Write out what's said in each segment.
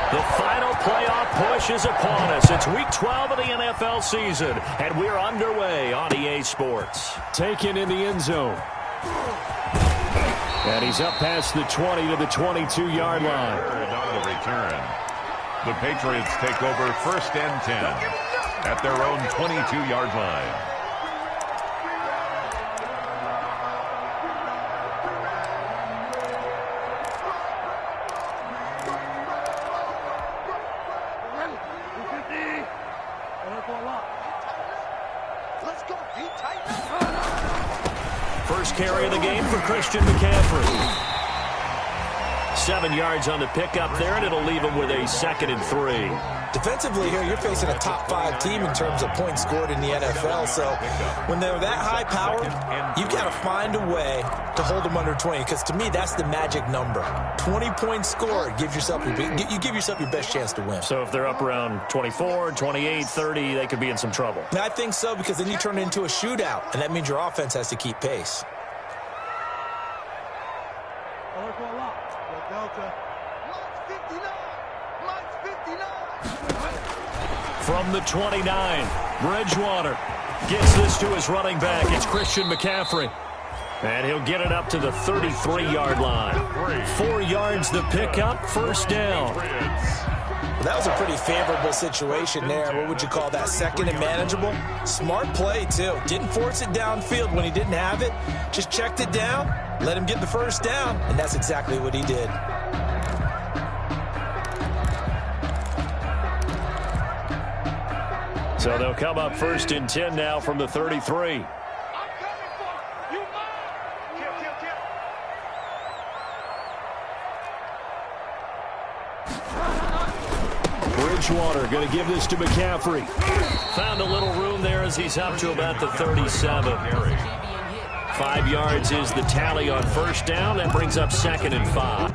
The final playoff push is upon us. It's Week 12 of the NFL season, and we're underway on EA Sports. Taken in the end zone. And he's up past the 20 to the 22-yard line. On the return. The Patriots take over 1st and 10 at their own 22-yard line. First carry of the game for Christian McCaffrey. 7 yards on the pickup there, and it'll leave him with a 2nd and 3. Defensively here, you're facing a top-5 team in terms of points scored in the NFL. So when they're that high-powered, you've got to find a way to hold them under 20. Because to me, that's the magic number. 20 points scored, you give yourself your best chance to win. So if they're up around 24, 28, 30, they could be in some trouble. And I think so, because then you turn it into a shootout, and that means your offense has to keep pace. From the 29, Bridgewater gets this to his running back. It's Christian McCaffrey. And he'll get it up to the 33-yard line. 4 yards the pickup, 1st down. Well, that was a pretty favorable situation there. What would you call that? 2nd and manageable? Smart play, too. Didn't force it downfield when he didn't have it. Just checked it down, let him get the 1st down, and that's exactly what he did. So they'll come up 1st and 10 now from the 33. Bridgewater going to give this to McCaffrey. Found a little room there as he's up to about the 37. 5 yards is the tally on 1st down. That brings up 2nd and 5.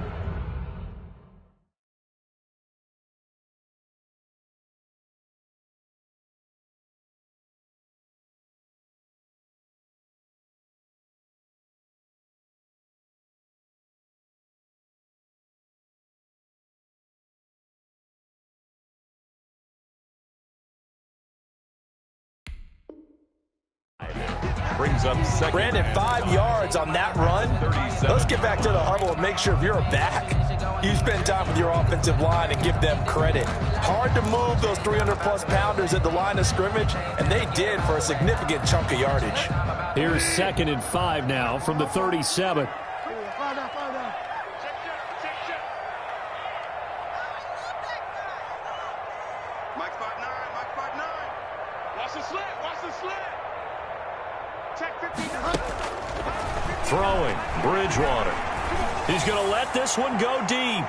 Brings up 2nd. Brandon, 5 yards on that run. Let's get back to the huddle and make sure if you're a back, you spend time with your offensive line and give them credit. Hard to move those 300-plus pounders at the line of scrimmage, and they did for a significant chunk of yardage. Here's 2nd and 5 now from the 37. Throwing, Bridgewater. He's going to let this one go deep.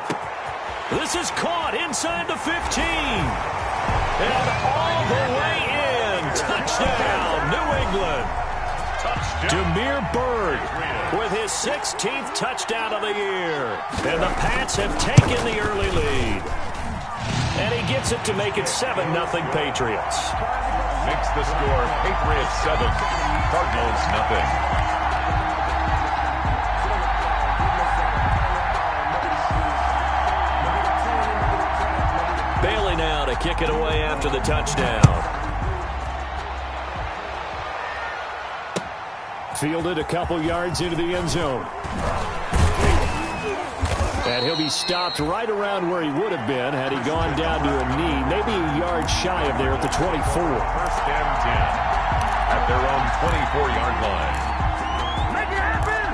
This is caught inside the 15. And all the way in. Touchdown, New England. Damiere Byrd with his 16th touchdown of the year. And the Pats have taken the early lead. And he gets it to make it 7-0 Patriots. Makes the score Patriots 7, Cardinals nothing. Bailey now to kick it away after the touchdown. Fielded a couple yards into the end zone. And he'll be stopped right around where he would have been had he gone down to a knee, maybe a yard shy of there at the 24. 1st and 10 at their own 24-yard line. Make it happen!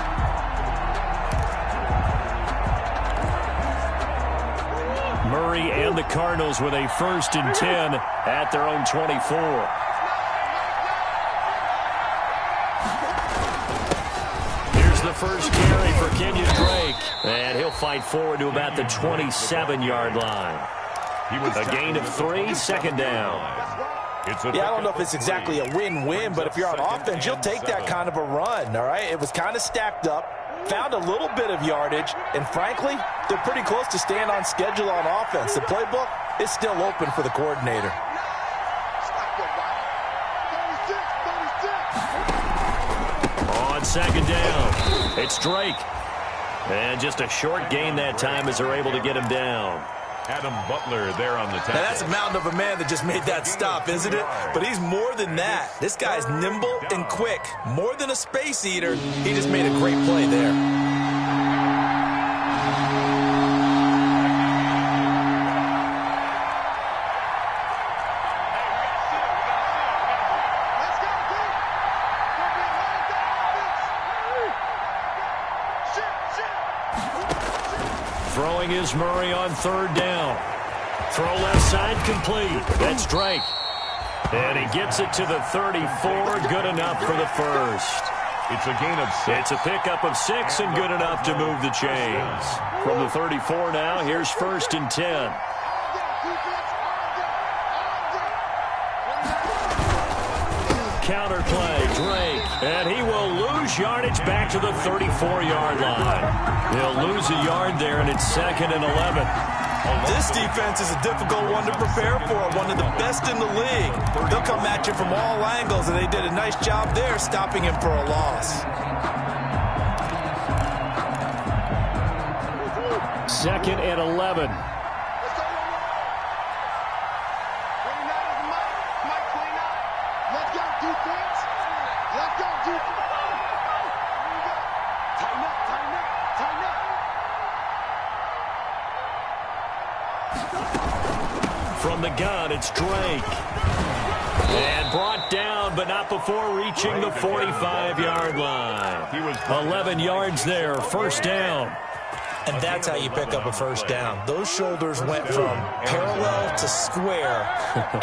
Murray and the Cardinals with a 1st and 10 at their own 24. The first carry for Kenyon Drake. And he'll fight forward to about the 27-yard line. A gain of 3, 2nd down. Yeah, I don't know if it's exactly a win-win, but if you're on offense, you'll take that kind of a run, all right? It was kind of stacked up, found a little bit of yardage, and frankly, they're pretty close to staying on schedule on offense. The playbook is still open for the coordinator. On 2nd down, it's Drake. And just a short gain that time as they're able to get him down. Adam Butler there on the tackle. Now that's a mountain of a man that just made that stop, isn't it? But he's more than that. This guy's nimble and quick. More than a space eater. He just made a great play there. Throwing is Murray on third down. Throw left side complete. That's Drake. And he gets it to the 34. Good enough for the first. It's a gain of 6. It's a pickup of 6 and good enough to move the chains. From the 34 now, here's 1st and 10. Counter play, Drake, and he will lose yardage back to the 34-yard line. He'll lose a yard there, and it's 2nd and 11. This defense is a difficult one to prepare for, one of the best in the league. They'll come at you from all angles, and they did a nice job there stopping him for a loss. 2nd and 11. From the gun, it's Drake. And brought down, but not before reaching the 45-yard line. 11 yards there, 1st down. And that's how you pick up a 1st down. Those shoulders went from parallel to square,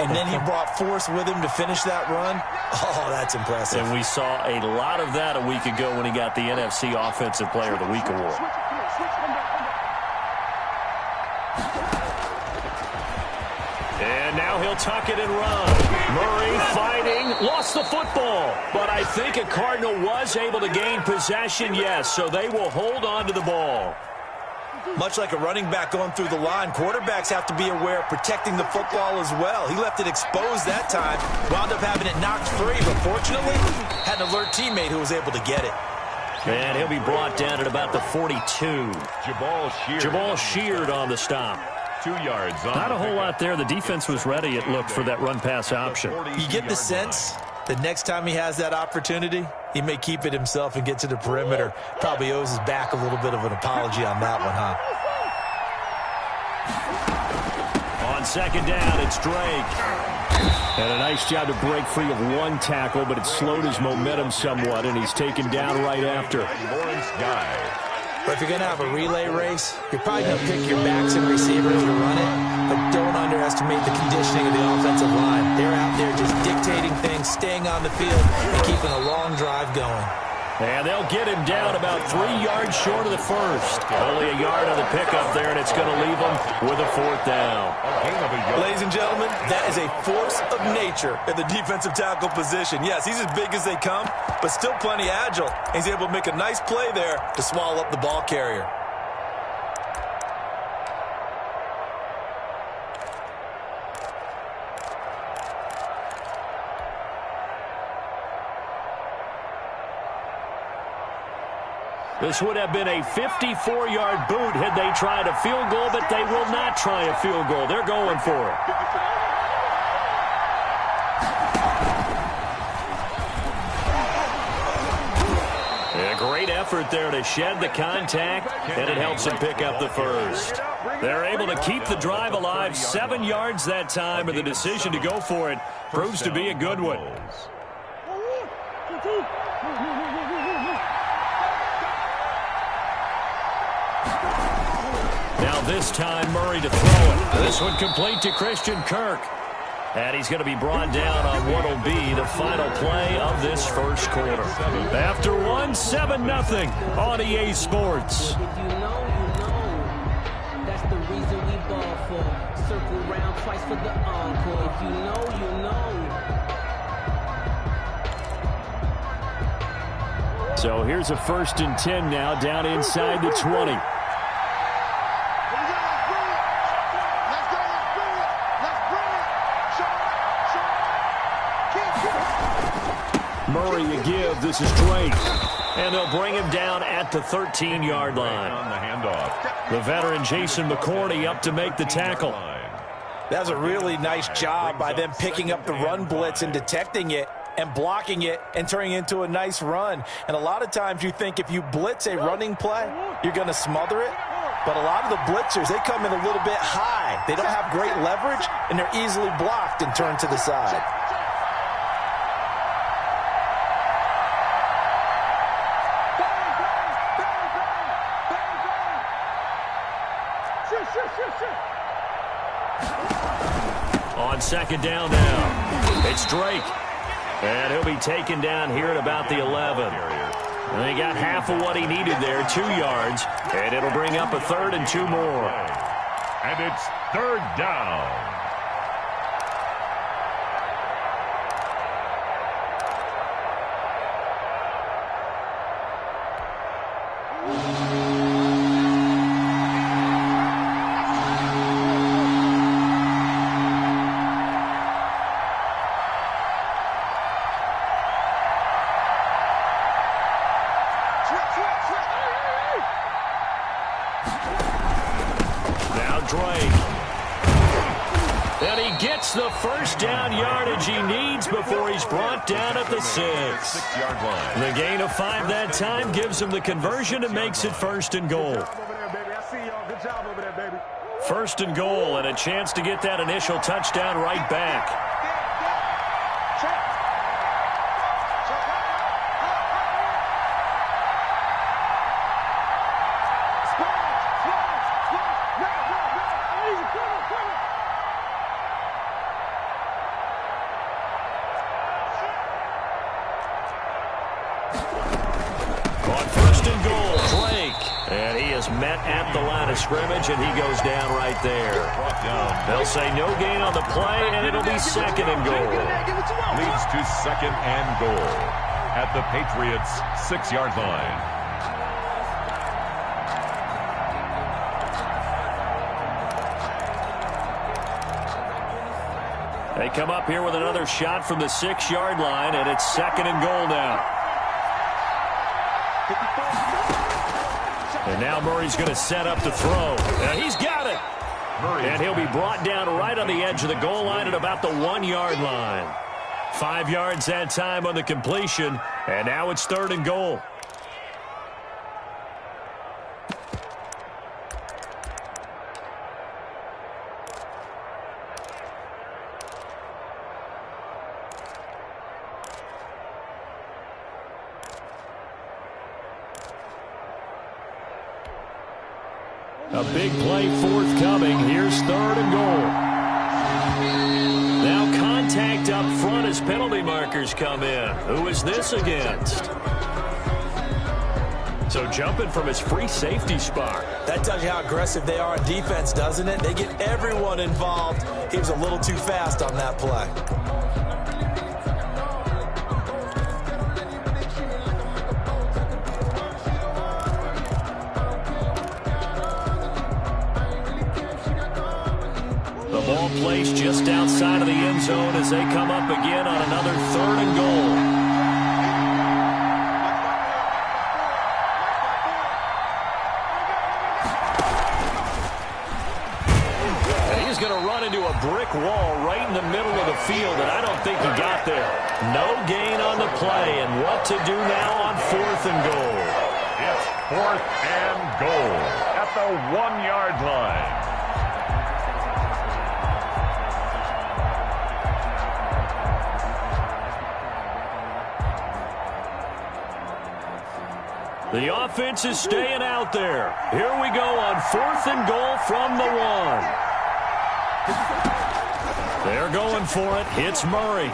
and then he brought force with him to finish that run. Oh, that's impressive. And we saw a lot of that a week ago when he got the NFC Offensive Player of the Week award. And now he'll tuck it and run. Murray fighting, lost the football. But I think a Cardinal was able to gain possession, yes, so they will hold on to the ball. Much like a running back going through the line, quarterbacks have to be aware of protecting the football as well. He left it exposed that time, wound up having it knocked free, but fortunately, had an alert teammate who was able to get it. And he'll be brought down at about the 42. Jabal Sheard on the stop. 2 yards. Not a whole lot there. The defense was ready, it looked, for that run-pass option. You get the sense that next time he has that opportunity, he may keep it himself and get to the perimeter. Probably owes his back a little bit of an apology on that one, huh? On 2nd down, it's Drake. And a nice job to break free of one tackle, but it slowed his momentum somewhat, and he's taken down right after. Lawrence Guy. But if you're going to have a relay race, you're probably going to pick your backs and receivers to run it, but don't underestimate the conditioning of the offensive line. They're out there just dictating things, staying on the field, and keeping a long drive going. And they'll get him down about 3 yards short of the first. Only a yard on the pickup there, and it's going to leave him with a 4th down. Ladies and gentlemen, that is a force of nature in the defensive tackle position. Yes, he's as big as they come, but still plenty agile. He's able to make a nice play there to swallow up the ball carrier. This would have been a 54-yard boot had they tried a field goal, but they will not try a field goal. They're going for it. A great effort there to shed the contact, and it helps them pick up the first. They're able to keep the drive alive, 7 yards that time, and the decision to go for it proves to be a good one. Now this time, Murray to throw it. This one complete to Christian Kirk. And he's going to be brought down on what will be the final play of this first quarter. After one, 7-0 on EA Sports. If you know, that's the reason we ball for. Circle round twice for the encore. If you know, you know. So here's a 1st and 10 now, down inside the 20. Murray a give. This is Drake. And they'll bring him down at the 13-yard line. On the handoff. The veteran Jason McCourty up to make the tackle. That was a really nice job by them picking up the run blitz and detecting it and blocking it and turning it into a nice run. And a lot of times you think if you blitz a running play, you're going to smother it. But a lot of the blitzers, they come in a little bit high. They don't have great leverage, and they're easily blocked and turned to the side. On second down now, it's Drake. And he'll be taken down here at about the 11. And he got half of what he needed there, 2 yards. And it'll bring up a 3rd and 2 more. And it's 3rd down. The first down yardage he needs before he's brought down at the 6. 6-yard line. The gain of 5 that time gives him the conversion and makes it 1st and goal. 1st and goal and a chance to get that initial touchdown right back. Met at the line of scrimmage, and he goes down right there. They'll say no gain on the play, and it'll be 2nd and goal. Leads to 2nd and goal at the Patriots' 6-yard line. They come up here with another shot from the 6-yard line, and it's 2nd and goal now. And now Murray's going to set up to throw. And he's got it. And he'll be brought down right on the edge of the goal line at about the 1-yard line. 5 yards that time on the completion. And now it's 3rd and goal. A big play forthcoming. Here's 3rd and goal. Now contact up front as penalty markers come in. Who is this against? So jumping from his free safety spot. That tells you how aggressive they are on defense, doesn't it? They get everyone involved. He was a little too fast on that play. Ball placed just outside of the end zone as they come up again on another 3rd and goal. And he's going to run into a brick wall right in the middle of the field, and I don't think he got there. No gain on the play, and what to do now on 4th and goal. It's 4th and goal at the 1-yard line. The offense is staying out there. Here we go on 4th and goal from the 1. They're going for it. Hits Murray.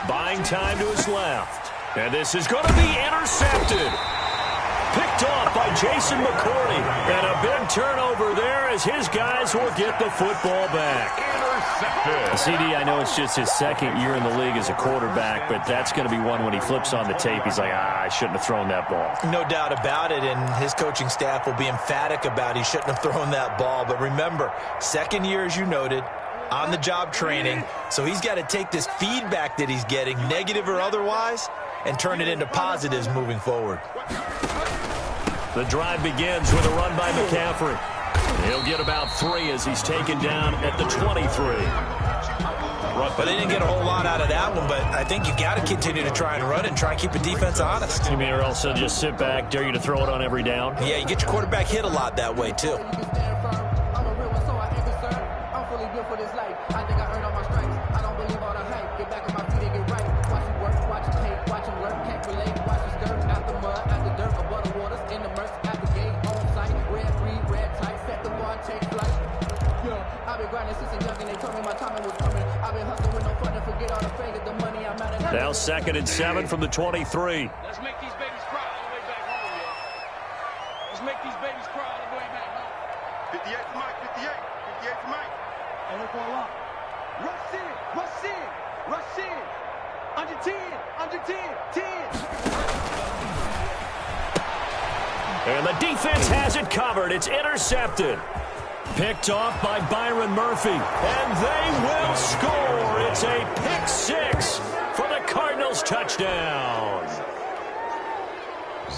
Buying time to his left. And this is going to be intercepted. Picked off by Jason McCourty. And a big turnover there as his guys will get the football back. CD, I know it's just his 2nd year in the league as a quarterback, but that's going to be one when he flips on the tape. He's like, I shouldn't have thrown that ball. No doubt about it, and his coaching staff will be emphatic about he shouldn't have thrown that ball. But remember, 2nd year, as you noted, on-the-job training, so he's got to take this feedback that he's getting, negative or otherwise, and turn it into positives moving forward. The drive begins with a run by McCaffrey. He'll get about 3 as he's taken down at the 23. But they didn't get a whole lot out of that one, but I think you got to continue to try and run and try and keep the defense honest. You mean or else just sit back, dare you to throw it on every down? Yeah, you get your quarterback hit a lot that way, too. Now 2nd and 7 from the 23. Let's make these babies cry all the way back home, y'all. Let's make these babies cry all the way back home. 58 for Mike, 58. 58 for Mike. And look all up. Rush in, rush in, rush in. Under 10, under 10, 10. And the defense has it covered. It's intercepted. Picked off by Byron Murphy. And they will score. It's a pick 6 for the Cardinals touchdown.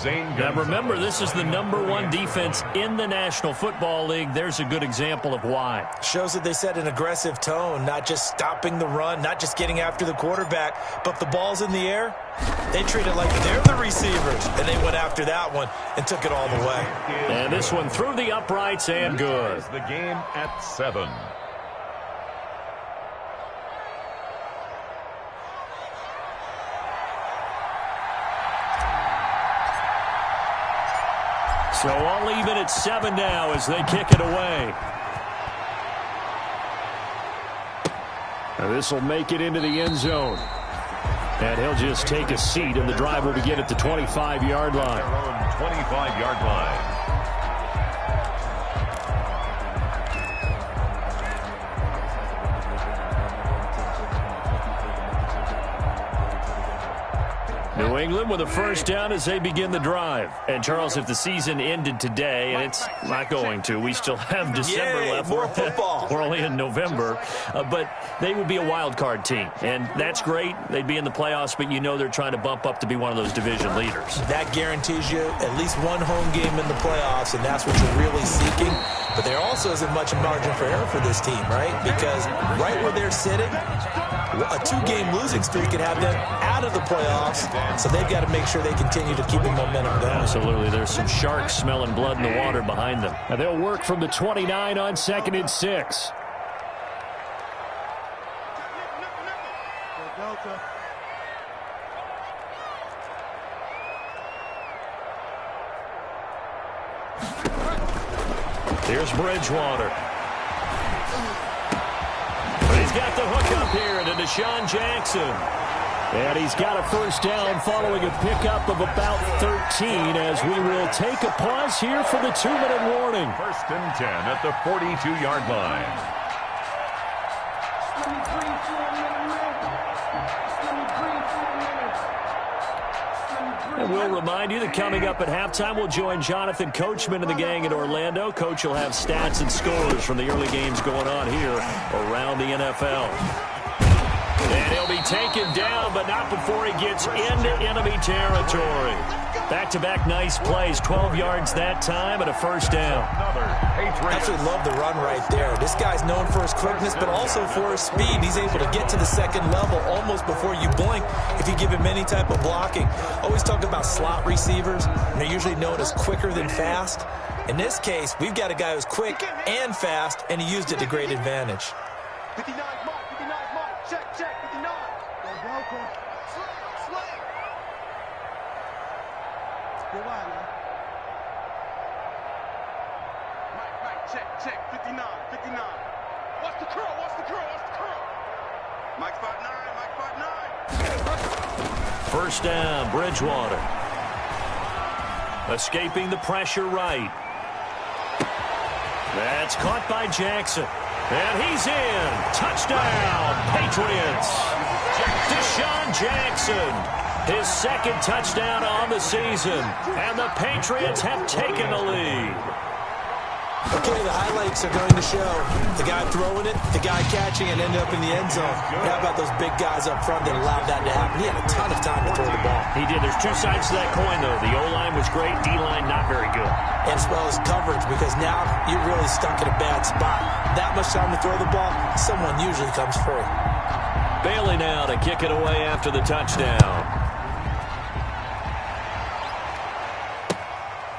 Now remember, this is the #1 defense in the National Football League. There's a good example of why. Shows that they set an aggressive tone, not just stopping the run, not just getting after the quarterback, but if the ball's in the air, they treat it like they're the receivers, and they went after that one and took it all the way. And this one through the uprights and good. The game at 7. So all even at 7 now as they kick it away. This will make it into the end zone. And he'll just take a seat, and the drive will begin at the 25-yard line. 25-yard line. New England with a first down as they begin the drive. And, Charles, if the season ended today, and it's not going to, we still have December left. More football. We're only in November. But they would be a wild card team. And that's great. They'd be in the playoffs, but you know they're trying to bump up to be one of those division leaders. That guarantees you at least one home game in the playoffs, and that's what you're really seeking. But there also isn't much margin for error for this team, right? Because right where they're sitting, a 2-game losing streak could have them out of the playoffs. So they've got to make sure they continue to keep the momentum going. Absolutely. There's some sharks smelling blood in the water behind them. And they'll work from the 29 on 2nd and 6. Here's Bridgewater. But he's got the hook up here to Deshaun Jackson. And he's got a first down following a pickup of about 13 as we will take a pause here for the 2-minute warning. 1st and 10 at the 42-yard line. And we'll remind you that coming up at halftime, we'll join Jonathan Coachman and the gang in Orlando. Coach will have stats and scores from the early games going on here around the NFL. And he'll be taken down, but not before he gets into enemy territory. Back-to-back nice plays, 12 yards that time and a first down. Absolutely love the run right there. This guy's known for his quickness, but also for his speed. He's able to get to the second level almost before you blink if you give him any type of blocking. Always talk about slot receivers, and they're usually known as quicker than fast. In this case, we've got a guy who's quick and fast, and he used it to great advantage. 59 mark, 59 mark. Check, check, 59. Go, slap. Go wide, man. Mike, check, 59, 59. Watch the curl. Mike 5'9", First down, Bridgewater. Escaping the pressure right. That's caught by Jackson. And he's in. Touchdown, Patriots. Deshaun Jackson, his 2nd touchdown on the season. And the Patriots have taken the lead. Okay, the highlights are going to show the guy throwing it, the guy catching it, ended up in the end zone. How about those big guys up front that allowed that to happen? He had a ton of time to throw the ball. He did. There's two sides to that coin, though. The O-line was great. D-line not very good. And as well as coverage, because now you're really stuck in a bad spot. That much time to throw the ball, someone usually comes free. Bailey now to kick it away after the touchdown.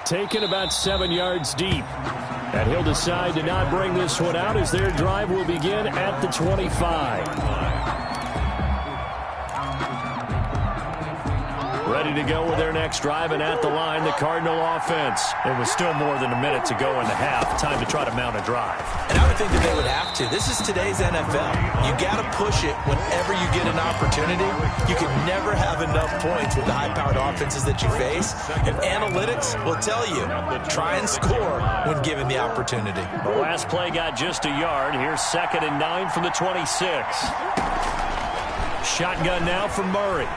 Taken about 7 yards deep. And he'll decide to not bring this one out as their drive will begin at the 25. Ready to go with their next drive, and at the line, the Cardinal offense. It was still more than a minute to go in the half. Time to try to mount a drive. And I would think that they would have to. This is today's NFL. You got to push it whenever you get an opportunity. You can never have enough points with the high-powered offenses that you face. And analytics will tell you, try and score when given the opportunity. The last play got just a yard. Here's 2nd and 9 from the 26. Shotgun now from Murray.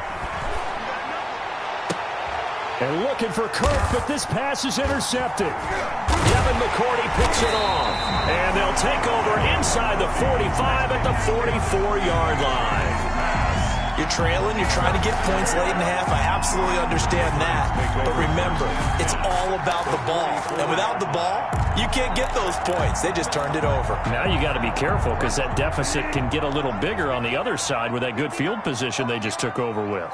And looking for Kirk, but this pass is intercepted. Devin McCourty picks it off. And they'll take over inside the 45 at the 44-yard line. You're trailing, you're trying to get points late in the half. I absolutely understand that. But remember, it's all about the ball. And without the ball, you can't get those points. They just turned it over. Now you got to be careful because that deficit can get a little bigger on the other side with that good field position they just took over with.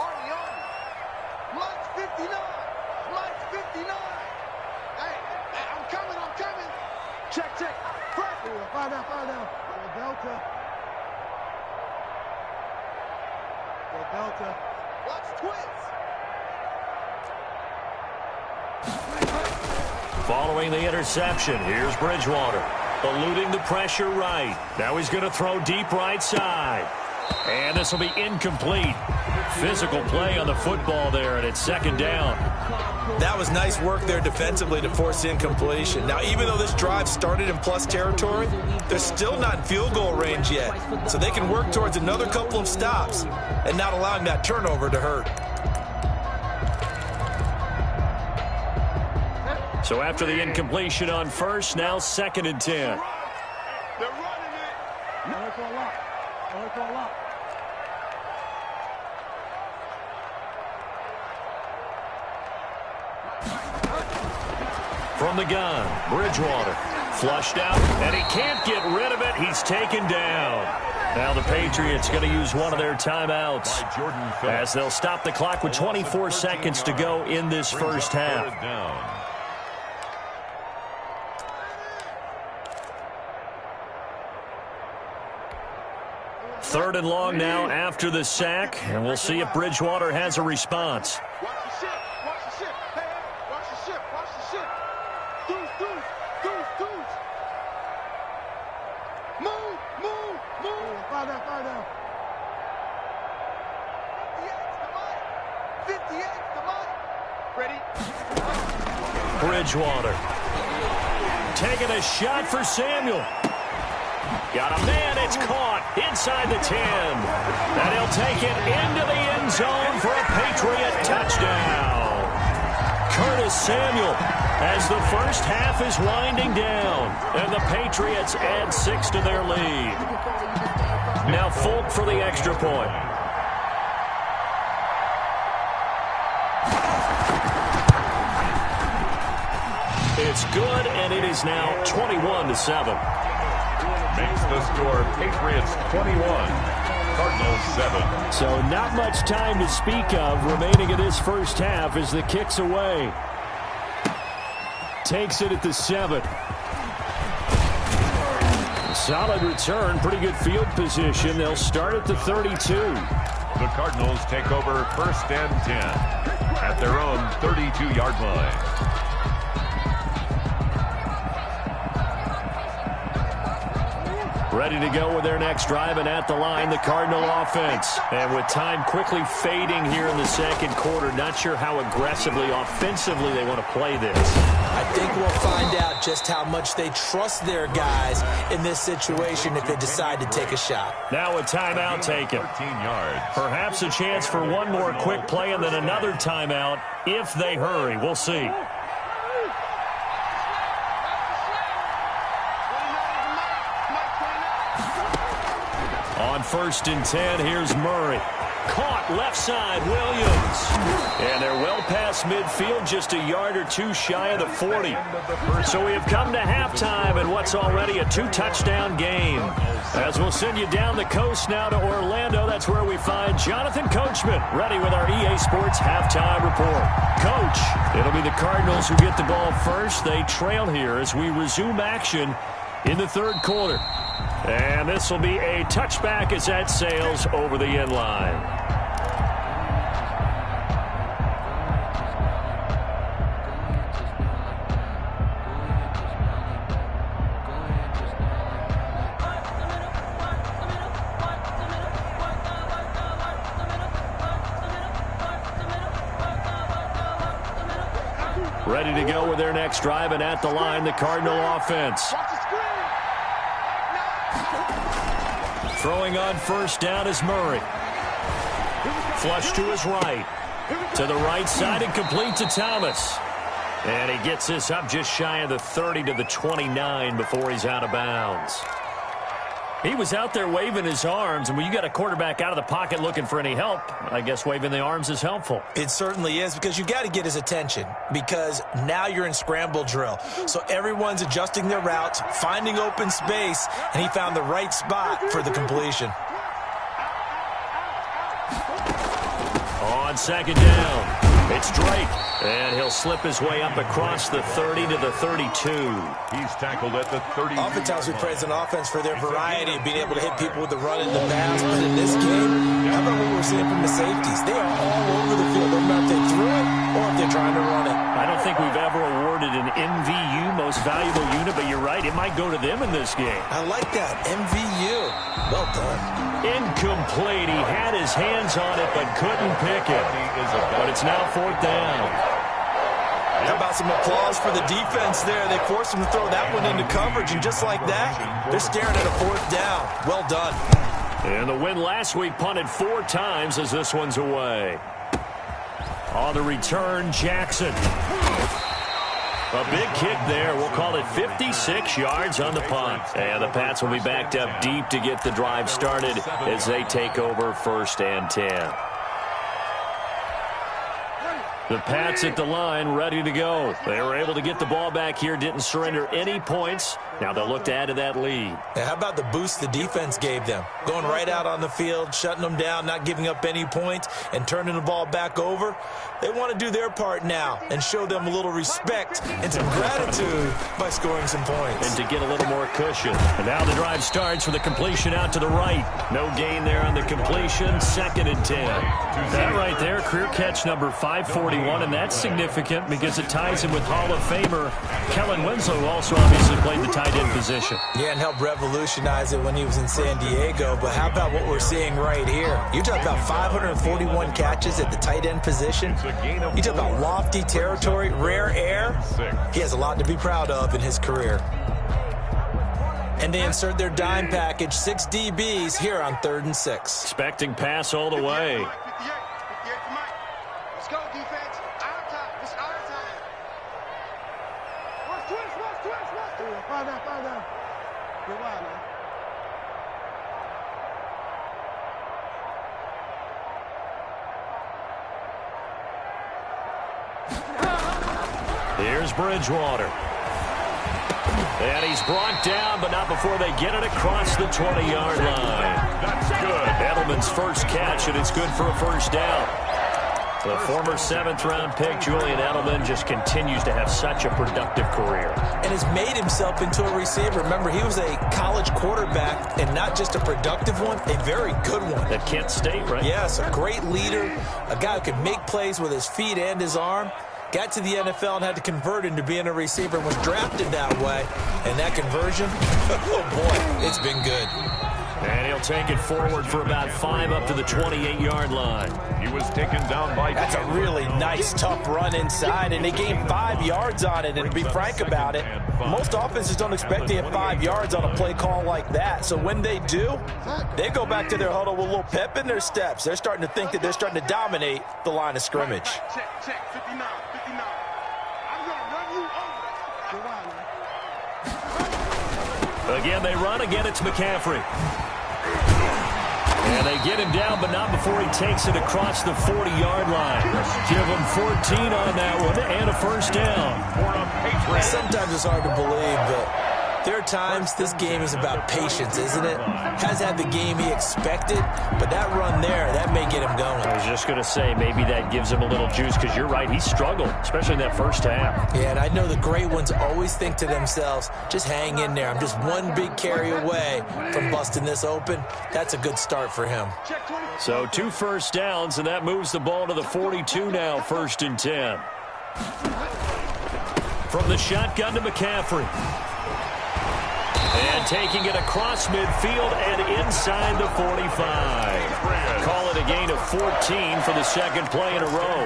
Following the interception, here's Bridgewater. Eluding the pressure right. Now he's going to throw deep right side. And this will be incomplete. Physical play on the football there, and it's 2nd down. That was nice work there defensively to force incompletion. Now, even though this drive started in plus territory, they're still not in field goal range yet. So they can work towards another couple of stops and not allowing that turnover to hurt. So after the incompletion on first, now 2nd and 10. They're running it. From the gun, Bridgewater flushed out, and he can't get rid of it. He's taken down. Now the Patriots going to use one of their timeouts as they'll stop the clock with 24 seconds to go in this first half. 3rd and long now after the sack, and we'll see if Bridgewater has a response. Watch the ship. Watch the ship. Hey, watch the ship. Watch the ship. Deuce. Move. Fire down. 58 to Mike. Ready? Bridgewater taking a shot for Samuel. Got a man, it's caught inside the 10. And he'll take it into the end zone for a Patriot touchdown. Curtis Samuel as the first half is winding down. And the Patriots add 6 to their lead. Now Folk for the extra point. It's good, and it is now 21-7. Makes the score Patriots 21, Cardinals 7. So not much time to speak of remaining in this first half as the kick's away. Takes it at the 7. Solid return, pretty good field position. They'll start at the 32. The Cardinals take over 1st and 10 at their own 32-yard line. Ready to go with their next drive, and at the line, the Cardinal offense. And with time quickly fading here in the second quarter, not sure how aggressively, offensively they want to play this. I think we'll find out just how much they trust their guys in this situation if they decide to take a shot. Now a timeout taken. 13 yards. Perhaps a chance for one more quick play and then another timeout if they hurry. We'll see. On 1st and 10, here's Murray. Caught left side, Williams. And they're well past midfield, just a yard or two shy of the 40. So we have come to halftime in what's already a 2-touchdown game. As we'll send you down the coast now to Orlando, that's where we find Jonathan Coachman, ready with our EA Sports halftime report. Coach, it'll be the Cardinals who get the ball first. They trail here as we resume action in the third quarter. And this will be a touchback as that sails over the end line. Ready to go with their next drive, and at the line, the Cardinal offense. Throwing on 1st down is Murray. Flush to his right. To the right side and complete to Thomas. And he gets this up just shy of the 30 to the 29 before he's out of bounds. He was out there waving his arms, and when you got a quarterback out of the pocket looking for any help, I guess waving the arms is helpful. It certainly is, because you got to get his attention, because now you're in scramble drill. So everyone's adjusting their routes, finding open space, and he found the right spot for the completion. On 2nd down, it's Drake, and he'll slip his way up across the 30 to the 32. He's tackled at the 30. Oftentimes we praise an offense for their variety of being able to hit people with the run and the pass, but in this game, how about what we're seeing from the safeties? They are all over the field, no matter if they threw it or if they're trying to run it. I don't think we've ever awarded an MVU, most valuable unit, but you're right, it might go to them in this game. I like that, MVU. Well done. Incomplete. He had his hands on it but couldn't pick it. But it's now 4th down. How about some applause for the defense there? They forced him to throw that one into coverage, and just like that, they're staring at a 4th down. Well done. And the win last week punted 4 times as this one's away. On the return, Jackson. A big kick there. We'll call it 56 yards on the punt. And the Pats will be backed up deep to get the drive started as they take over 1st and 10. The Pats at the line, ready to go. They were able to get the ball back here, didn't surrender any points. Now they'll look to add to that lead. And how about the boost the defense gave them? Going right out on the field, shutting them down, not giving up any points, and turning the ball back over. They want to do their part now and show them a little respect and some gratitude by scoring some points. And to get a little more cushion. And now the drive starts with a completion out to the right. No gain there on the completion. 2nd and 10. That right there, career catch number 541, and that's significant because it ties him with Hall of Famer Kellen Winslow, who also obviously played the tight end position. Yeah, and helped revolutionize it when he was in San Diego. But how about what we're seeing right here? You talk about 541 catches at the tight end position. You talk about lofty territory, rare air. He has a lot to be proud of in his career. And they insert their dime package, 6 DBs here on 3rd and 6. Expecting pass all the way. 58 for Mike. Let's go, defense. Out of time. It's out of time. Watch twist. Find out. Get wide, man. Here's Bridgewater. And he's brought down, but not before they get it across the 20-yard line. That's good. Edelman's first catch, and it's good for a 1st down. The former 7th-round pick, Julian Edelman, just continues to have such a productive career. And has made himself into a receiver. Remember, he was a college quarterback, and not just a productive one, a very good one. At Kent State, right? Yes, a great leader, a guy who can make plays with his feet and his arm. Got to the NFL and had to convert into being a receiver and was drafted that way. And that conversion, oh boy, it's been good. And he'll take it forward for about 5 up to the 28-yard line. He was taken down by... That's a really nice, tough run inside, and they gained 5 yards on it. And to be frank about it, most offenses don't expect to get 5 yards on a play call like that. So when they do, they go back to their huddle with a little pep in their steps. They're starting to think that they're starting to dominate the line of scrimmage. Check, 59. I'm going to run you over. Get wide, man. Again, they run. Again, it's McCaffrey. And they get him down, but not before he takes it across the 40-yard line. Give him 14 on that one and a first down. Sometimes it's hard to believe, but there are times this game is about patience, isn't it? Has had the game he expected, but that run there, that may get him going. I was just going to say, maybe that gives him a little juice, because you're right, he struggled, especially in that first half. Yeah, and I know the great ones always think to themselves, just hang in there. I'm just one big carry away from busting this open. That's a good start for him. So 2 first downs, and that moves the ball to the 42 now, 1st and 10. From the shotgun to McCaffrey. And taking it across midfield and inside the 45. Call it a gain of 14 for the second play in a row.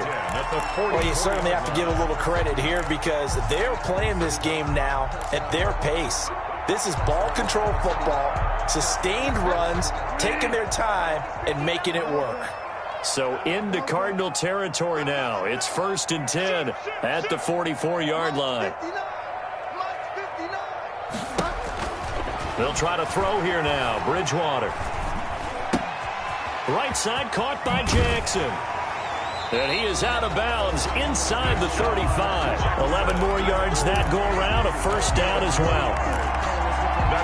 Well, you certainly have to give a little credit here because they're playing this game now at their pace. This is ball control football, sustained runs, taking their time and making it work. So into Cardinal territory now. It's 1st and 10 at the 44-yard line. They'll try to throw here now. Bridgewater. Right side caught by Jackson. And he is out of bounds inside the 35. 11 more yards that go around. A first down as well.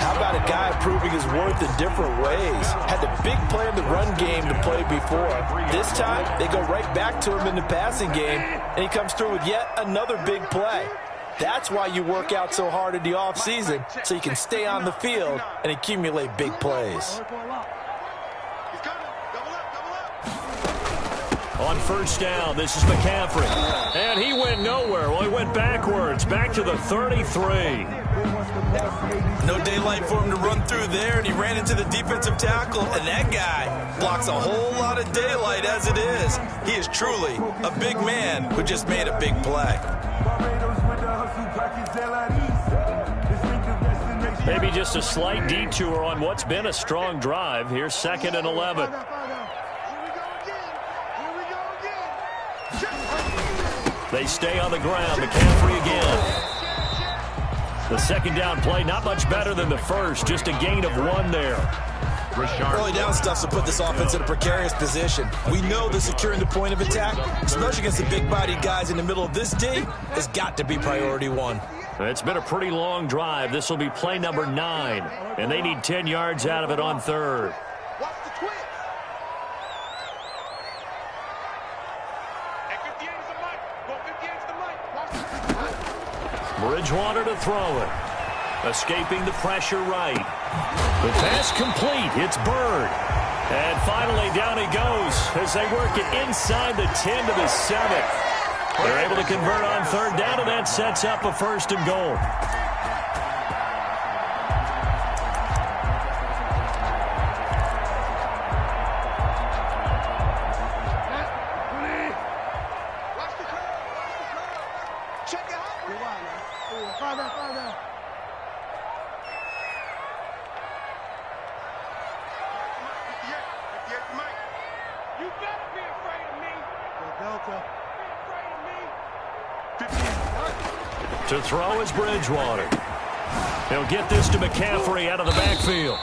How about a guy proving his worth in different ways? Had the big play in the run game to play before. This time, they go right back to him in the passing game, and he comes through with yet another big play. That's why you work out so hard in the offseason, so you can stay on the field and accumulate big plays. On first down, this is McCaffrey. And he went nowhere. Well, he went backwards, back to the 33. No daylight for him to run through there, and he ran into the defensive tackle, and that guy blocks a whole lot of daylight as it is. He is truly a big man who just made a big play. Maybe just a slight detour on what's been a strong drive. Here's 2nd and 11. They stay on the ground. McCaffrey again. The second down play, not much better than the first. Just a gain of 1 there. Early down stuff to put this offense in a precarious position. We know that securing the point of attack, especially against the big-bodied guys in the middle of this D, has got to be priority 1. It's been a pretty long drive. This will be play number 9, and they need 10 yards out of it on 3rd. Bridgewater to throw it. Escaping the pressure right. The pass complete. It's Bird. And finally down he goes as they work it inside the 10 to the 7. They're able to convert on 3rd down, and that sets up a 1st and goal. To throw is Bridgewater. He'll get this to McCaffrey out of the backfield.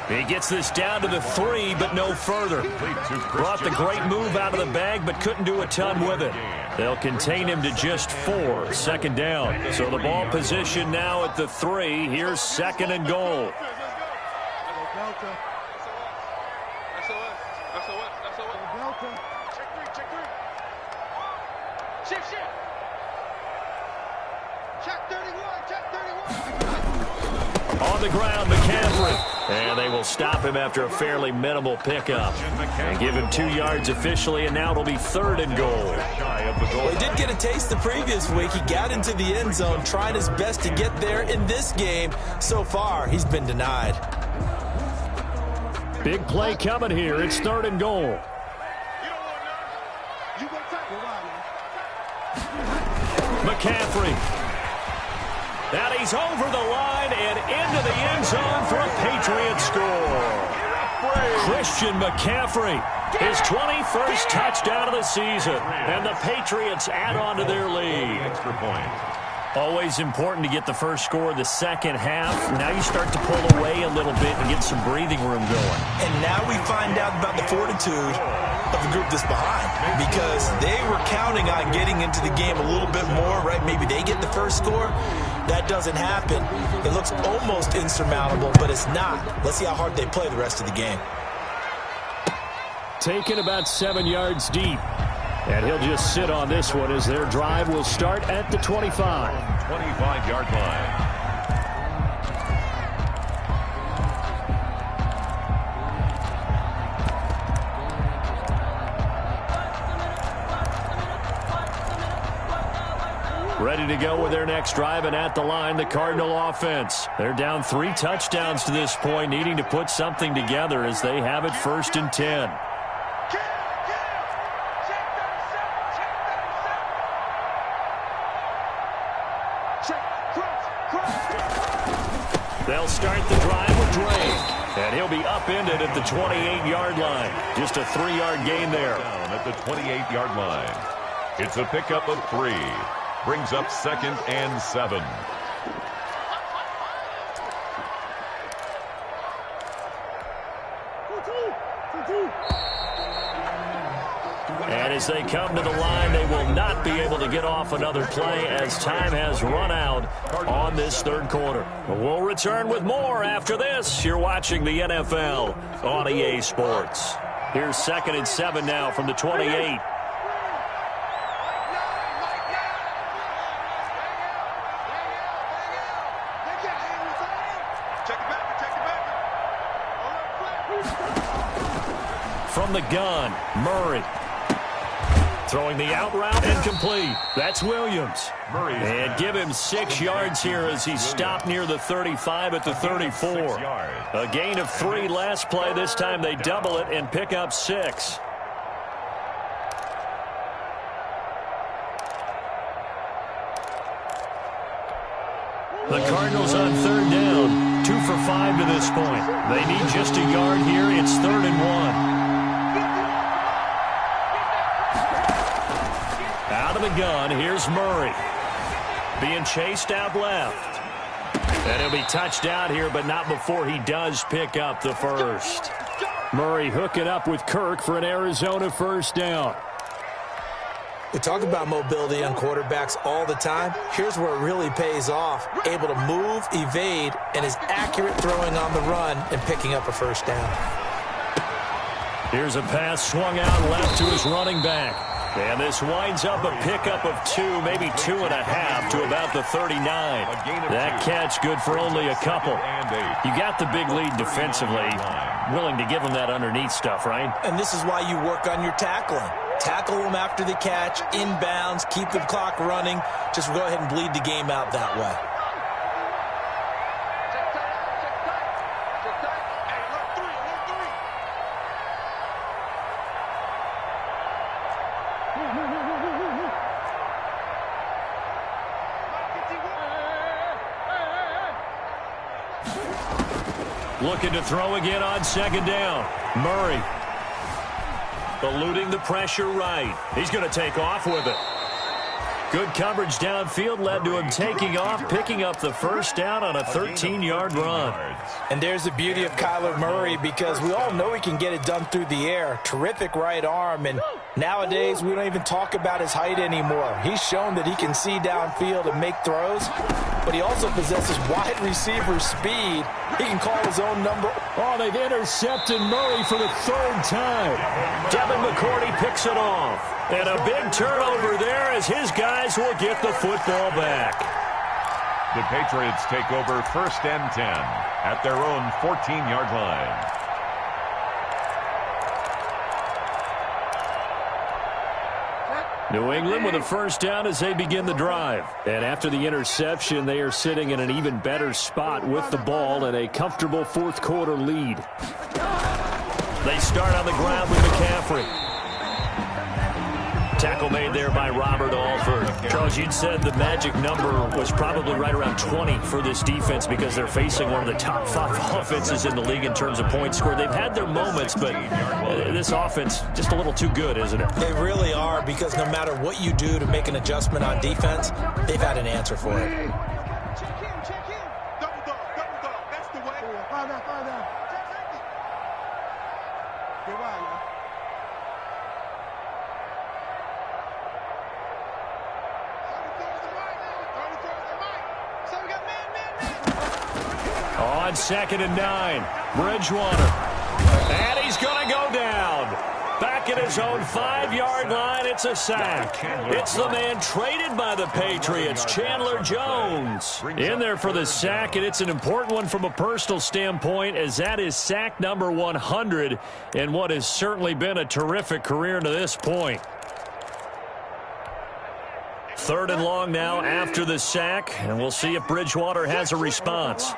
He gets this down to the 3, but no further. Brought the great move out of the bag, but couldn't do a ton with it. They'll contain him to just 4, 2nd down. So the ball position now at the 3. Here's 2nd and goal. On the ground, McCaffrey. And they will stop him after a fairly minimal pickup. And give him 2 yards officially, and now it'll be 3rd and goal. Well, he did get a taste the previous week. He got into the end zone, trying his best to get there in this game. So far, he's been denied. Big play coming here. It's 3rd and goal. McCaffrey. Now he's over the line and into the end zone for a Patriot score. Christian McCaffrey, his 21st touchdown of the season, and the Patriots add on to their lead. Extra point. Always important to get the first score of the second half. Now you start to pull away a little bit and get some breathing room going. And now we find out about the fortitude of the group that's behind, because they were counting on getting into the game a little bit more, right? Maybe they get the first score. That doesn't happen. It looks almost insurmountable, but it's not. Let's see how hard they play the rest of the game. Taken about 7 yards deep. And he'll just sit on this one as their drive will start at the 25. 25-yard line. Ready to go with their next drive, and at the line, the Cardinal offense. They're down 3 touchdowns to this point, needing to put something together as they have it 1st and 10. They'll start the drive with Drake, and he'll be upended at the 28-yard line. Just a 3-yard gain there. Down at the 28-yard line. It's a pickup of 3. Brings up 2nd and 7. And as they come to the line, they will not be able to get off another play as time has run out on this 3rd quarter. We'll return with more after this. You're watching the NFL on EA Sports. Here's 2nd and 7 now from the 28. From the gun, Murray. Throwing the out route incomplete. That's Williams. And give him 6 yards here as he stopped near the 35 at the 34. A gain of 3 last play. This time they double it and pick up 6. The Cardinals on 3rd down. 2 for 5 to this point. They need just a yard here. It's 3rd and 1. Out of the gun, here's Murray. Being chased out left. And he'll be touched out here, but not before he does pick up the first. Murray hooking up with Kirk for an Arizona 1st down. We talk about mobility on quarterbacks all the time. Here's where it really pays off. Able to move, evade, and is accurate throwing on the run and picking up a 1st down. Here's a pass swung out left to his running back. And this winds up a pickup of 2, maybe 2.5 to about the 39. That catch good for only a couple. You got the big lead defensively. Willing to give them that underneath stuff, right? And this is why you work on your tackling. Tackle them after the catch, inbounds, keep the clock running. Just go ahead and bleed the game out that way. Looking to throw again on 2nd down. Murray. Eluding the pressure right. He's going to take off with it. Good coverage downfield led to him taking off, picking up the 1st down on a 13-yard run. And there's the beauty of Kyler Murray, because we all know he can get it done through the air. Terrific right arm, and nowadays we don't even talk about his height anymore. He's shown that he can see downfield and make throws, but he also possesses wide receiver speed. He can call his own number. Oh, they've intercepted Murray for the 3rd time. Devin McCourty picks it off. And a big turnover there as his guys will get the football back. The Patriots take over 1st and 10 at their own 14-yard line. New England with a 1st down as they begin the drive. And after the interception, they are sitting in an even better spot with the ball and a comfortable 4th quarter lead. They start on the ground with McCaffrey. Tackle made there by Robert Alford. Charles, you'd said the magic number was probably right around 20 for this defense because they're facing one of the top 5 offenses in the league in terms of points scored. They've had their moments, but this offense just a little too good, isn't it? They really are, because no matter what you do to make an adjustment on defense, they've had an answer for it. Check in. Double dog. That's the way. Fall down. Get wide, man. On 2nd and 9, Bridgewater. And he's going to go down. Back at his own 5-yard line, it's a sack. It's the man traded by the Patriots, Chandler Jones. In there for the sack, and it's an important one from a personal standpoint, as that is sack number 100 in what has certainly been a terrific career to this point. 3rd and long now after the sack, and we'll see if Bridgewater has a response.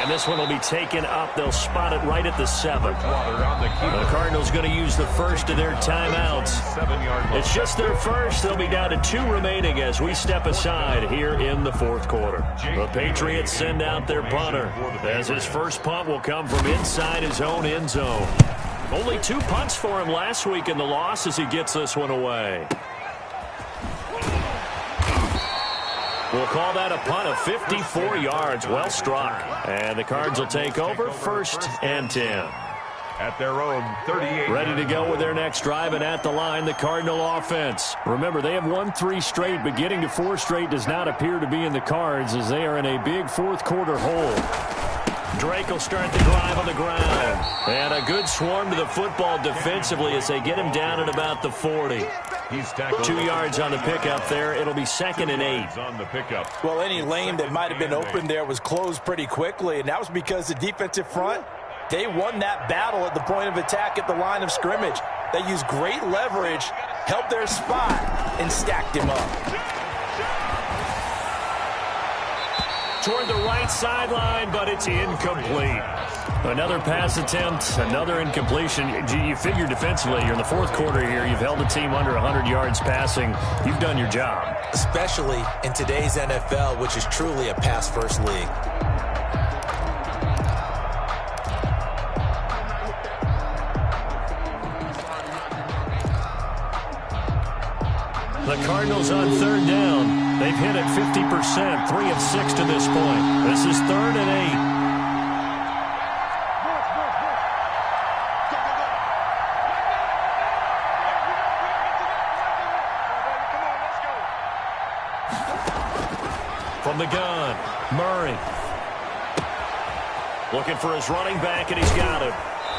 This one will be taken up. They'll spot it right at the 7. The Cardinals going to use the first of their timeouts. It's just their first. They'll be down to 2 remaining as we step aside here in the 4th quarter. The Patriots send out their punter, as his first punt will come from inside his own end zone. Only 2 punts for him last week in the loss as he gets this one away. We'll call that a punt of 54 yards. Well struck. And the Cards will take over 1st and 10. At their own 38. Ready to go with their next drive, and at the line, the Cardinal offense. Remember, they have won 3 straight, but getting to 4 straight does not appear to be in the cards as they are in a big 4th quarter hole. Drake will start the drive on the ground. And a good swarm to the football defensively as they get him down at about the 40. He's tackled 2 yards on the pickup there. It'll be 2nd and 8. On the pickup. Well, any lane that might have been open there was closed pretty quickly, and that was because the defensive front, they won that battle at the point of attack at the line of scrimmage. They used great leverage, held their spot, and stacked him up. Toward the right sideline, but it's incomplete. Another pass attempt, another incompletion. You figure defensively, you're in the 4th quarter here. You've held the team under 100 yards passing. You've done your job. Especially in today's NFL, which is truly a pass-first league. The Cardinals on 3rd down. They've hit it 50%, 3 of 6 to this point. This is 3rd and 8. From the gun, Murray. Looking for his running back, and he's got it.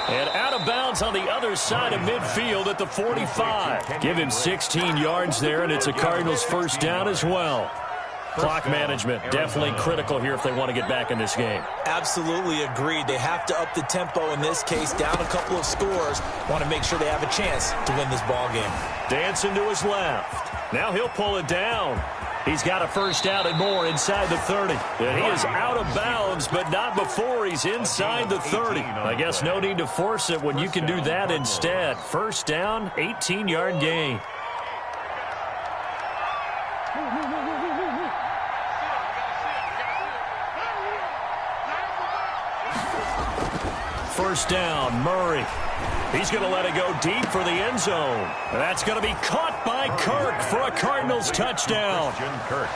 And out of bounds on the other side of midfield at the 45. Give him 16 yards there, and it's a Cardinals 1st down as well. Clock management, definitely critical here if they want to get back in this game. Absolutely agreed. They have to up the tempo in this case, down a couple of scores. Want to make sure they have a chance to win this ball game. Dancing to his left. Now he'll pull it down. He's got a 1st down and more inside the 30. And he is out of bounds, but not before he's inside the 30. I guess no need to force it when you can do that instead. 1st down, 18-yard gain. First down, Murray. He's going to let it go deep for the end zone. That's going to be caught by Kirk for a Cardinals touchdown. Christian Kirk.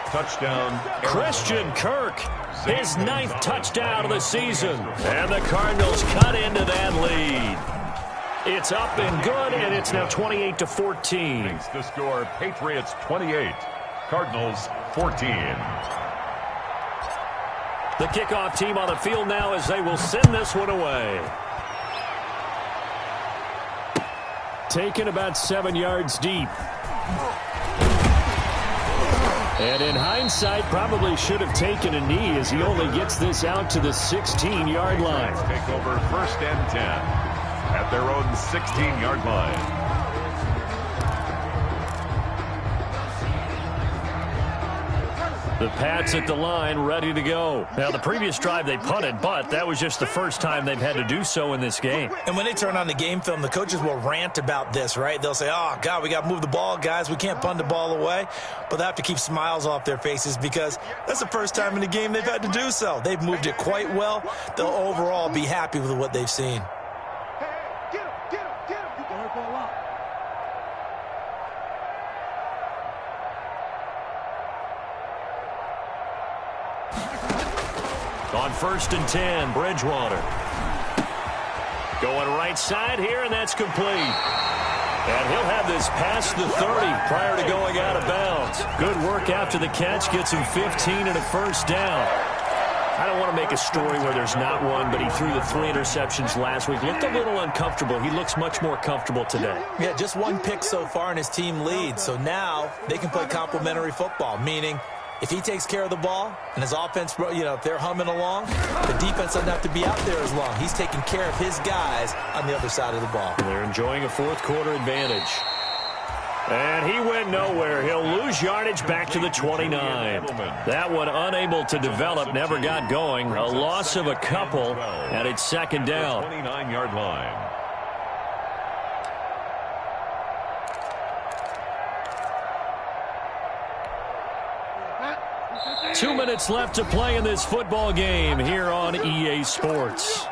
Touchdown. Christian Kirk, his 9th touchdown of the season. And the Cardinals cut into that lead. It's up and good, and it's now 28-14. Makes the score Patriots 28, Cardinals 14. The kickoff team on the field now as they will send this one away. Taken about 7 yards deep. And in hindsight, probably should have taken a knee as he only gets this out to the 16-yard line. Take over 1st and 10 at their own 16-yard line. The Pats at the line, ready to go. Now, the previous drive they punted, but that was just the first time they've had to do so in this game. And when they turn on the game film, the coaches will rant about this, right? They'll say, oh, God, we got to move the ball, guys. We can't punt the ball away. But they have to keep smiles off their faces because that's the first time in the game they've had to do so. They've moved it quite well. They'll overall be happy with what they've seen. On 1st and 10, Bridgewater. Going right side here, and that's complete. And he'll have this past the 30 prior to going out of bounds. Good work after the catch. Gets him 15 and a first down. I don't want to make a story where there's not one, but he threw the 3 interceptions last week. Looked a little uncomfortable. He looks much more comfortable today. Yeah, just 1 pick so far and his team leads. So now they can play complementary football, meaning if he takes care of the ball and his offense, if they're humming along, the defense doesn't have to be out there as long. He's taking care of his guys on the other side of the ball. They're enjoying a fourth-quarter advantage. And he went nowhere. He'll lose yardage back to the 29. That one unable to develop, never got going. A loss of a couple, and it's second down. 29-yard line. 2 minutes left to play in this football game here on EA Sports.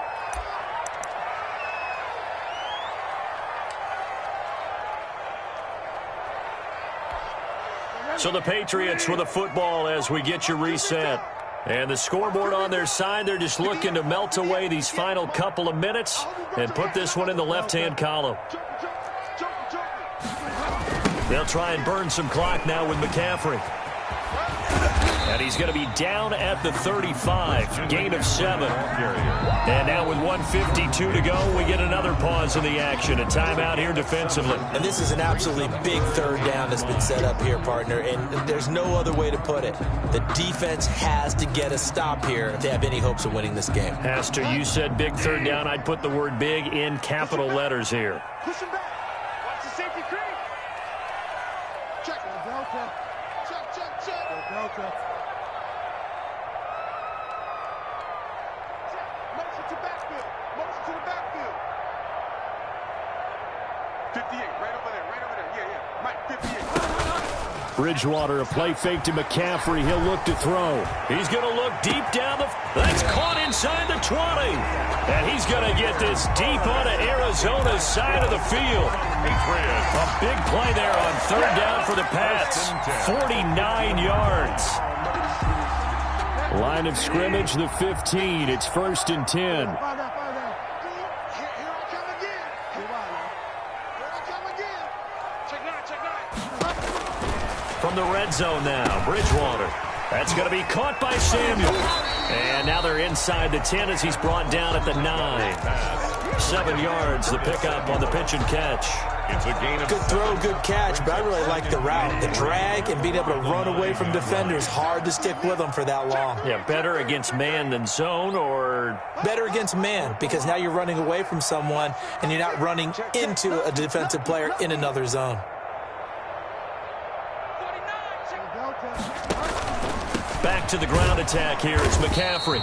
So the Patriots with a football as we get you reset. And the scoreboard on their side, they're just looking to melt away these final couple of minutes and put this one in the left-hand column. They'll try and burn some clock now with McCaffrey. And he's going to be down at the 35, gain of 7. And now with 1:52 to go, we get another pause in the action. A timeout here defensively. And this is an absolutely big third down that's been set up here, partner, and there's no other way to put it. The defense has to get a stop here if they have any hopes of winning this game. Has to. You said big third down. I'd put the word big in capital letters here. Push him back. Watch the safety creep. Check. Delta. Check. Delta. Motion to backfield. Motion to the backfield. 58, right over there. Yeah. Mike, 58. Bridgewater, a play fake to McCaffrey. He'll look to throw. He's going to look deep down the... That's caught inside the 20. And he's going to get this deep onto Arizona's side of the field. A big play there on third down for the Pats. 49 yards. Line of scrimmage, the 15. It's 1st and 10. From the red zone now, Bridgewater. That's going to be caught by Samuel. And now they're inside the 10 as he's brought down at the 9. 7 yards, the pickup on the pitch and catch. It's a gain of good throw, good catch, but I really like the route. The drag and being able to run away from defenders, hard to stick with them for that long. Yeah, better against man than zone, or... Better against man, because now you're running away from someone and you're not running into a defensive player in another zone. Back to the ground attack here. It's McCaffrey.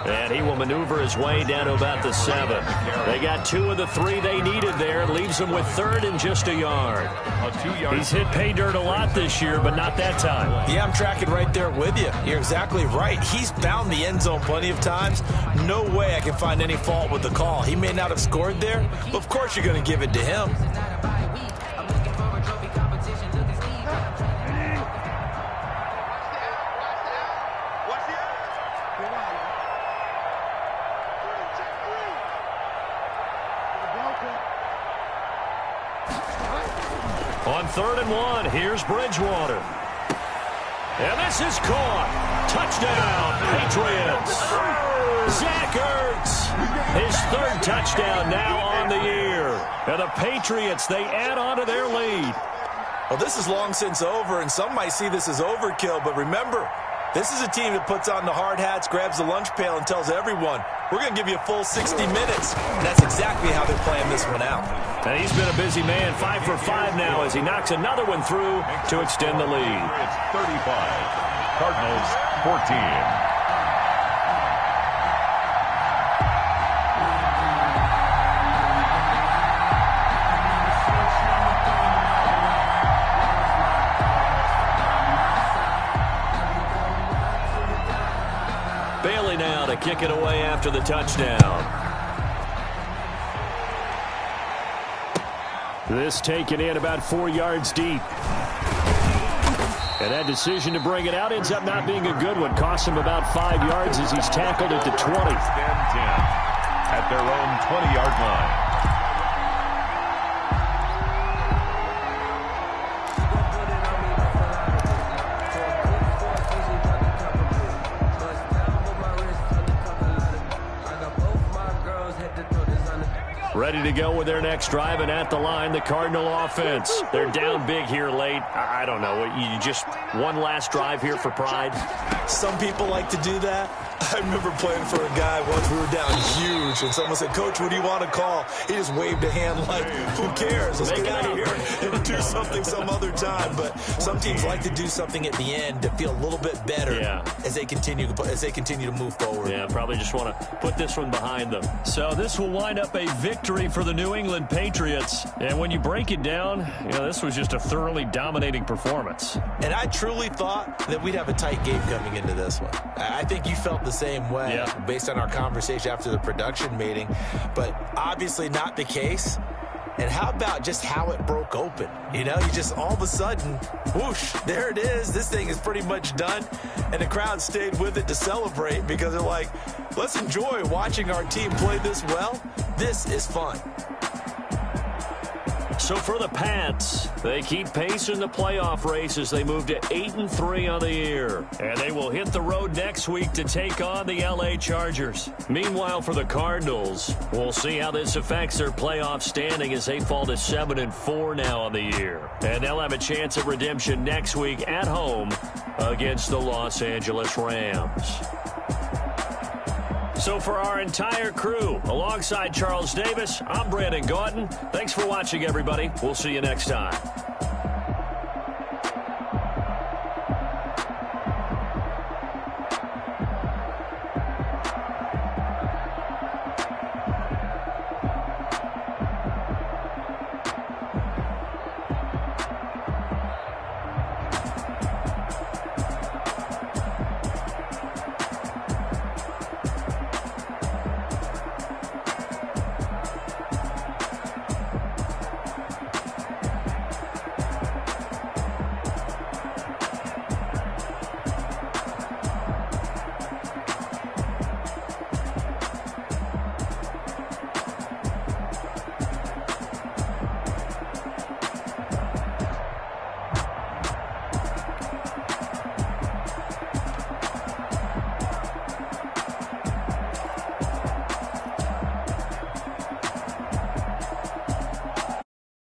And he will maneuver his way down to about the 7. They got 2 of the 3 they needed there. Leaves them with 3rd and just a yard. He's hit pay dirt a lot this year, but not that time. Yeah, I'm tracking right there with you. You're exactly right. He's found the end zone plenty of times. No way I can find any fault with the call. He may not have scored there, but of course you're going to give it to him. On 3rd and 1, here's Bridgewater. And this is caught. Touchdown, Patriots. Zach Ertz, his 3rd touchdown now on the year. And the Patriots, they add on to their lead. Well, this is long since over, and some might see this as overkill, but remember, this is a team that puts on the hard hats, grabs the lunch pail, and tells everyone, we're going to give you a full 60 minutes. And that's exactly how they're playing this one out. And he's been a busy man, 5 for 5 now as he knocks another one through to extend the lead. It's 35. Cardinals 14. Bailey now to kick it away after the touchdown. This taken in about 4 yards deep. And that decision to bring it out ends up not being a good one. Costs him about 5 yards as he's tackled at the 20. Stand 10 at their own 20-yard line. Ready to go with their next drive, and at the line, the Cardinal offense. They're down big here late. I don't know. You just one last drive here for pride? Some people like to do that. I remember playing for a guy once. We were down huge, and someone said, "Coach, what do you want to call?" He just waved a hand like, who cares? Let's get out of here and do something some other time. But some teams like to do something at the end to feel a little bit better as they continue to move forward. Yeah, probably just want to put this one behind them. So this will wind up a victory for the New England Patriots. And when you break it down, this was just a thoroughly dominating performance. And I truly thought that we'd have a tight game coming into this one. I think you felt the same way based on our conversation after the production meeting, but obviously not the case. And how about just how it broke open? You just all of a sudden, whoosh, there it is. This thing is pretty much done. And the crowd stayed with it to celebrate because they're like, let's enjoy watching our team play this well. This is fun. So for the Pats, they keep pace in the playoff race as they move to 8-3 on the year. And they will hit the road next week to take on the LA Chargers. Meanwhile, for the Cardinals, we'll see how this affects their playoff standing as they fall to 7-4 now on the year. And they'll have a chance at redemption next week at home against the Los Angeles Rams. So for our entire crew, alongside Charles Davis, I'm Brandon Gaudin. Thanks for watching, everybody. We'll see you next time.